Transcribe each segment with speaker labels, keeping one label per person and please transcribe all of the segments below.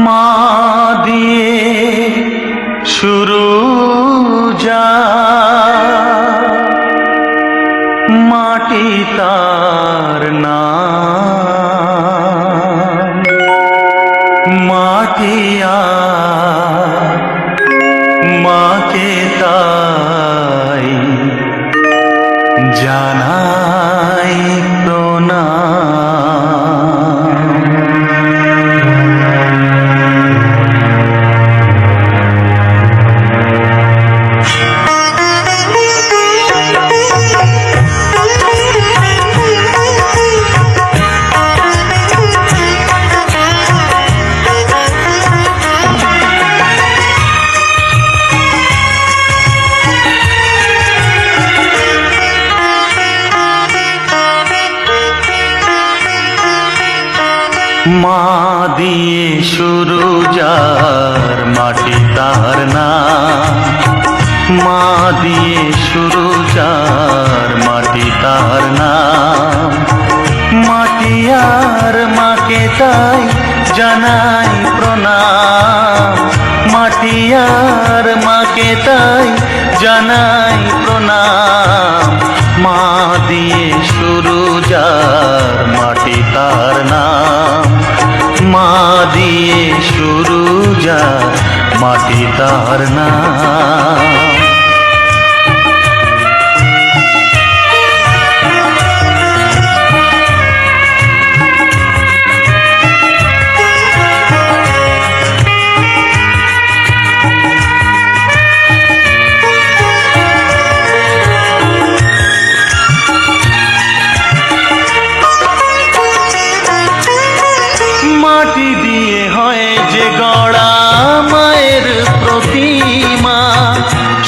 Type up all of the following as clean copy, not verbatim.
Speaker 1: মা দিয়ে শুরু যা মাটি তার নাম, মাটিয়া মাকে তাই জানাই প্রণাম। মা দিয়ে শুরু যার মাটি তার নাম, মা দিয়ে শুরু যার মাটি তার নাম, মাটি আর মাকে তাই জানাই প্রণাম, মাটি আর মাকে তাই জানাই প্রণাম। মা দিয়ে শুরু যার মাটি তার নাম, মা দিয়ে শুরু যার মাটি তার নাম। মাটি দিয়ে হয় যে গড়া মায়ের প্রতিমা,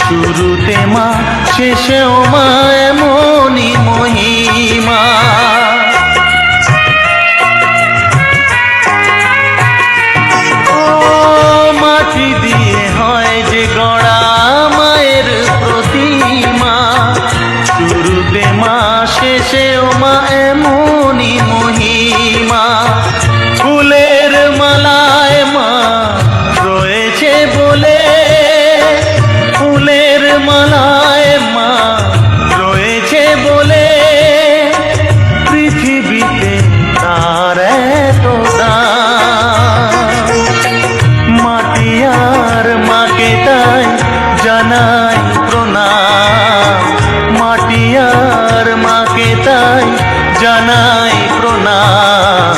Speaker 1: শুরুতে মা শেষেও মা এমনই মহিমা। ও মাটি দিয়ে হয় যে গড়া মায়ের প্রতিমা, শুরুতে মা শেষেও মা এমনই মহিমা। ফুলের মালায় মা রয়েছে বলে, ফুলের মালায় মা রয়েছে বলে, পৃথিবীতে তার এত দাম। মাটি আর মাকে তাই জানাই প্রণাম, মাটি আর মাকে তাই জানাই প্রণাম।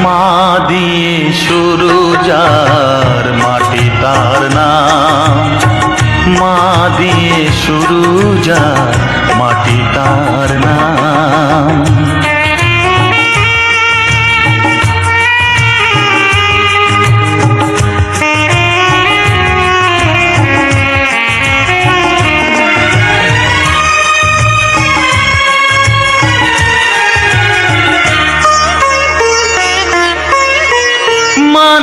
Speaker 1: মা দিয়ে শুরু যার মাটি তার নাম, মা দিয়ে শুরু যার মাটি তার নাম।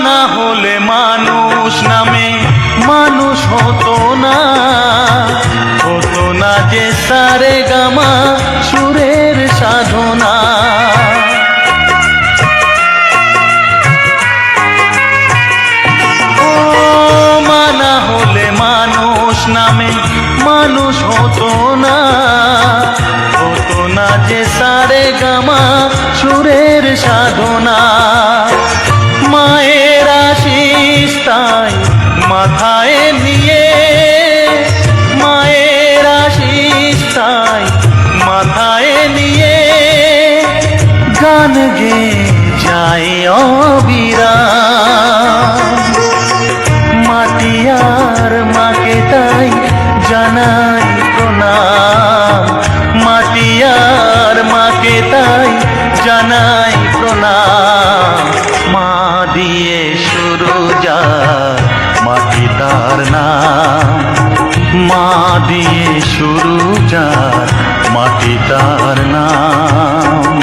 Speaker 1: না হলে মানুষ নামে মানুষ হতো না, হতো না যে সারে গামা সুরের সাধনা। ও মা না হলে মানুষ নামে মানুষ হতো না, হতো না যে সারে গামা সুরের সাধনা। মায়ের আশিস তাই মাথায় নিয়ে, মায়ের আশিস তাই মাথায় নিয়ে, গান গেয়ে যায় অবিরাম। মাটি আর মাকে তাই জানাই প্রণাম, মাটি আর মাকে তাই জানাই প্রণাম। মা দিয়ে শুরু যার মাটি তার নাম, মা দিয়ে শুরু যার মাটি তার নাম।